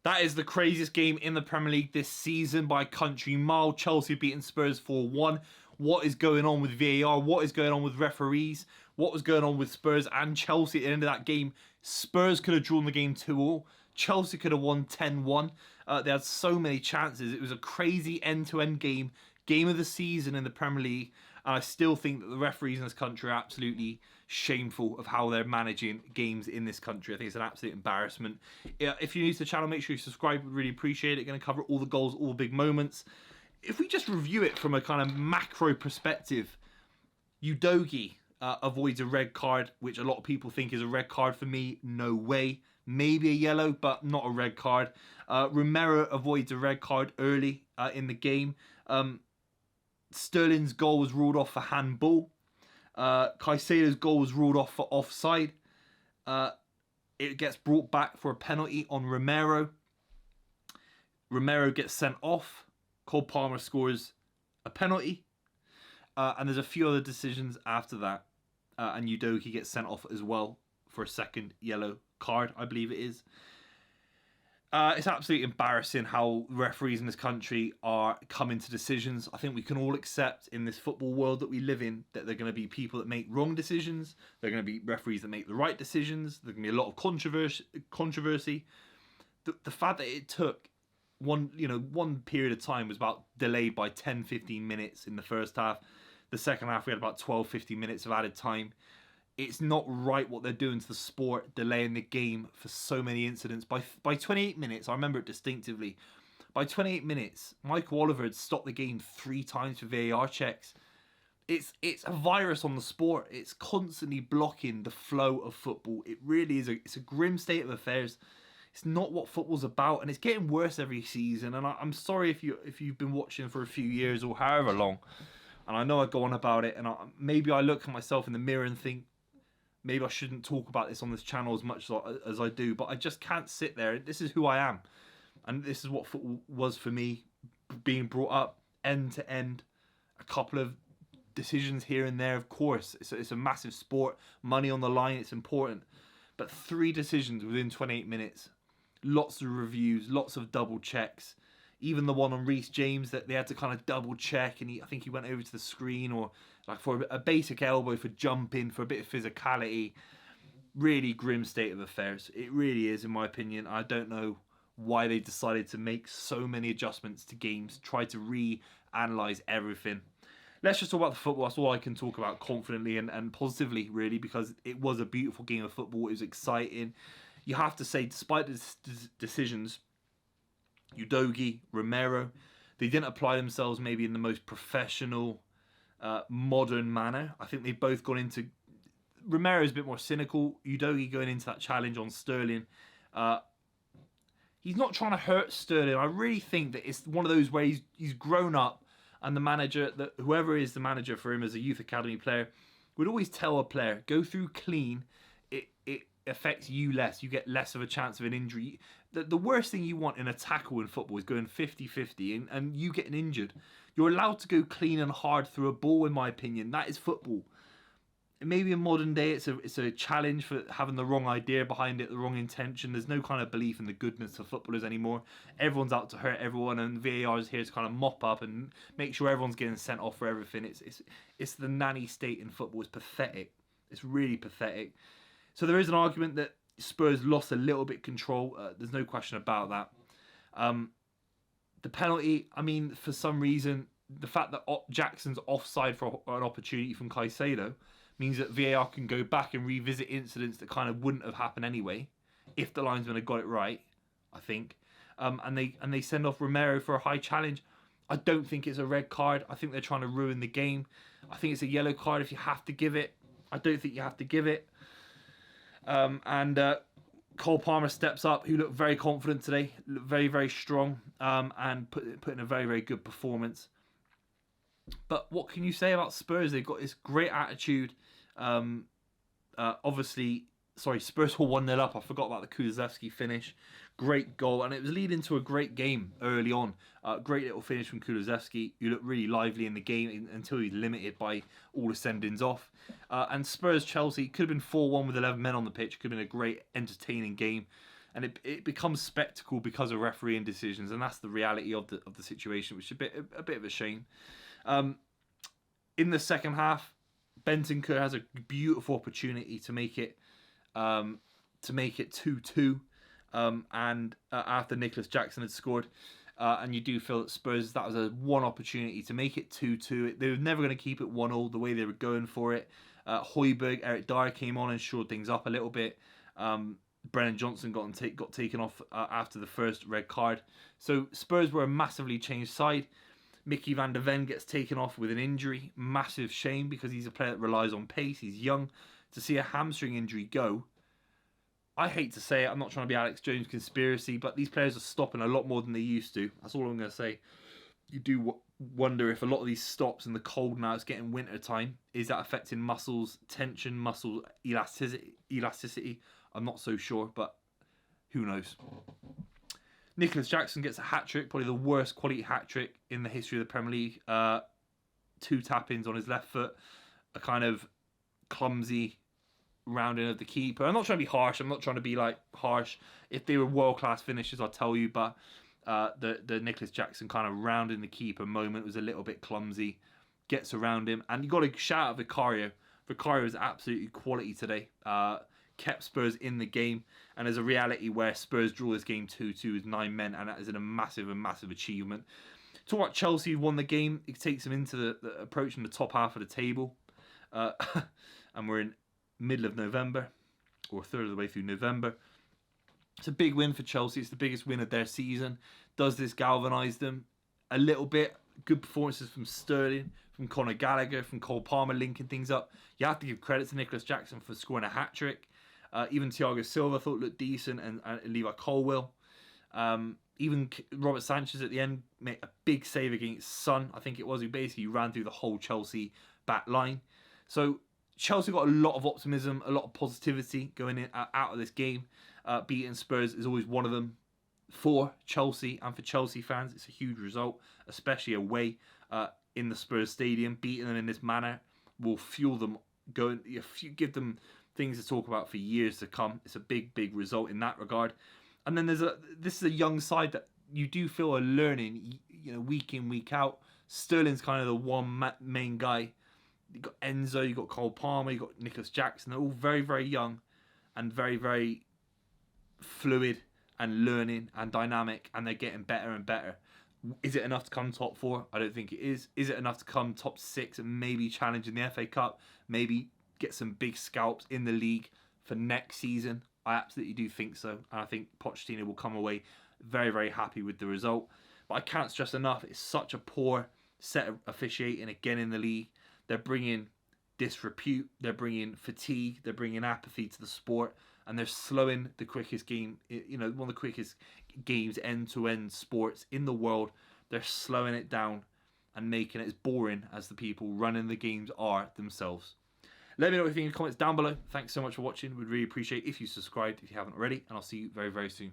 That is the craziest game in the Premier League this season by a country mile. Chelsea beating Spurs 4-1. What is going on with VAR? What is going on with referees? What was going on with Spurs and Chelsea at the end of that game? Spurs could have drawn the game 2-2. Chelsea could have won 10-1. They had so many chances. It was a crazy end-to-end game. Game of the season in the Premier League. And I still think that the referees in this country are absolutely shameful of how they're managing games in this country. I think it's an absolute embarrassment. If you're new to the channel, make sure you subscribe. We'd really appreciate it. Going to cover all the goals, all the big moments. If we just review it from a kind of macro perspective, Udogie avoids a red card, which a lot of people think is a red card. For me, no way. Maybe a yellow, but not a red card. Romero avoids a red card early in the game. Sterling's goal was ruled off for handball. Caicedo's goal was ruled off for offside. It gets brought back for a penalty on Romero. Romero gets sent off. Cole Palmer scores a penalty. And there's a few other decisions after that. And Udogie gets sent off as well for a second yellow card, I believe it is. It's absolutely embarrassing how referees in this country are coming to decisions. I think we can all accept in this football world that we live in that there are going to be people that make wrong decisions. There are going to be referees that make the right decisions. There's going to be a lot of controversy. The fact that it took one period of time was about delayed by 10-15 minutes in the first half. The second half we had about 12-15 minutes of added time. It's not right what they're doing to the sport, delaying the game for so many incidents. By 28 minutes, I remember it distinctively. By 28 minutes, Michael Oliver had stopped the game 3 times for VAR checks. It's a virus on the sport. It's constantly blocking the flow of football. It really is. It's a grim state of affairs. It's not what football's about, and it's getting worse every season. And I'm sorry if you've been watching for a few years or however long. And I know I go on about it, and maybe I look at myself in the mirror and think, maybe I shouldn't talk about this on this channel as much as I do, but I just can't sit there. This is who I am. And this is what football was for me, being brought up end to end. A couple of decisions here and there, of course. It's a massive sport. Money on the line, it's important. But 3 decisions within 28 minutes. Lots of reviews, lots of double checks. Even the one on Reece James that they had to kind of double check, and I think he went over to the screen, or like for a basic elbow for jumping, for a bit of physicality. Really grim state of affairs. It really is, in my opinion. I don't know why they decided to make so many adjustments to games, try to re-analyse everything. Let's just talk about the football. That's all I can talk about confidently and positively, really, because it was a beautiful game of football. It was exciting. You have to say, despite the decisions, Udogie, Romero, they didn't apply themselves maybe in the most professional, modern manner. I think they've both gone into... Romero's a bit more cynical. Udogie going into that challenge on Sterling. He's not trying to hurt Sterling. I really think that it's one of those where he's grown up, and the manager, whoever is the manager for him as a youth academy player, would always tell a player, go through clean. It affects you less. You get less of a chance of an injury. The worst thing you want in a tackle in football is going 50-50 and you getting injured. You're allowed to go clean and hard through a ball, in my opinion. That is football. Maybe in modern day it's a challenge for having the wrong idea behind it, the wrong intention. There's no kind of belief in the goodness of footballers anymore. Everyone's out to hurt everyone, and VAR is here to kind of mop up and make sure everyone's getting sent off for everything. It's the nanny state in football. It's pathetic. It's really pathetic. So there is an argument that Spurs lost a little bit control. There's no question about that. The penalty, I mean, for some reason, the fact that Jackson's offside for an opportunity from Caicedo means that VAR can go back and revisit incidents that kind of wouldn't have happened anyway if the linesman had got it right, I think. And they send off Romero for a high challenge. I don't think it's a red card. I think they're trying to ruin the game. I think it's a yellow card if you have to give it. I don't think you have to give it. Cole Palmer steps up, who looked very confident today, looked very, very strong, and put in a very, very good performance. But what can you say about Spurs? They've got this great attitude. Obviously, Spurs were 1-0 up. I forgot about the Kulusevski finish. Great goal, and it was leading to a great game early on. Great little finish from Kulusevski, who looked really lively in the game until he's limited by all the sendings off. And Spurs-Chelsea could have been 4-1 with 11 men on the pitch. Could have been a great, entertaining game. and it becomes spectacle because of refereeing decisions, and that's the reality of the situation, which is a bit of a shame. In the second half, Bentancur has a beautiful opportunity to make it 2-2, and after Nicholas Jackson had scored. And you do feel that Spurs, that was a one opportunity to make it 2-2. They were never going to keep it 1-1 the way they were going for it. Højbjerg, Eric Dyer came on and shored things up a little bit. Brennan Johnson got taken off after the first red card. So Spurs were a massively changed side. Mickey van der Ven gets taken off with an injury. Massive shame, because he's a player that relies on pace. He's young. To see a hamstring injury go, I hate to say it, I'm not trying to be Alex Jones conspiracy, but these players are stopping a lot more than they used to. That's all I'm going to say. You do wonder if a lot of these stops in the cold now, it's getting winter time, is that affecting muscles tension, muscle elasticity? I'm not so sure, but who knows. Nicholas Jackson gets a hat-trick, probably the worst quality hat-trick in the history of the Premier League. 2 tap-ins on his left foot, a kind of clumsy rounding of the keeper. I'm not trying to be harsh. I'm not trying to be harsh. If they were world-class finishes, I'll tell you, but the Nicholas Jackson kind of rounding the keeper moment was a little bit clumsy. Gets around him, and you got to shout out Vicario. Vicario is absolutely quality today. Kept Spurs in the game, and there's a reality where Spurs draw this game 2-2 with 9 men, and that is a massive achievement. Talk about Chelsea won the game. It takes them into the approaching the top half of the table, and we're in middle of November, or a third of the way through November. It's a big win for Chelsea. It's the biggest win of their season. Does this galvanise them a little bit? Good performances from Sterling, from Conor Gallagher, from Cole Palmer linking things up. You have to give credit to Nicholas Jackson for scoring a hat-trick. Even Thiago Silva I thought looked decent, and Levi Colwill. Even Robert Sanchez at the end made a big save against Son, I think it was, who basically ran through the whole Chelsea back line. So Chelsea got a lot of optimism, a lot of positivity going out of this game. Beating Spurs is always one of them for Chelsea, and for Chelsea fans, it's a huge result, especially away in the Spurs stadium. Beating them in this manner will fuel them, give them things to talk about for years to come. It's a big result in that regard. And then this is a young side that you do feel are learning, week in, week out. Sterling's kind of the one main guy. You got Enzo, you got Cole Palmer, you got Nicholas Jackson. They're all very young and very fluid and learning and dynamic, and they're getting better and better. Is it enough to come top 4? I don't think it is. Is it enough to come top 6 and maybe challenge in the FA Cup? Maybe get some big scalps in the league for next season? I absolutely do think so, and I think Pochettino will come away very happy with the result. But I can't stress enough, it's such a poor set of officiating again in the league. They're bringing disrepute, they're bringing fatigue, they're bringing apathy to the sport, and they're slowing the quickest game, one of the quickest games end-to-end sports in the world. They're slowing it down and making it as boring as the people running the games are themselves. Let me know what you think in the comments down below. Thanks so much for watching. We'd really appreciate if you subscribed if you haven't already, and I'll see you very soon.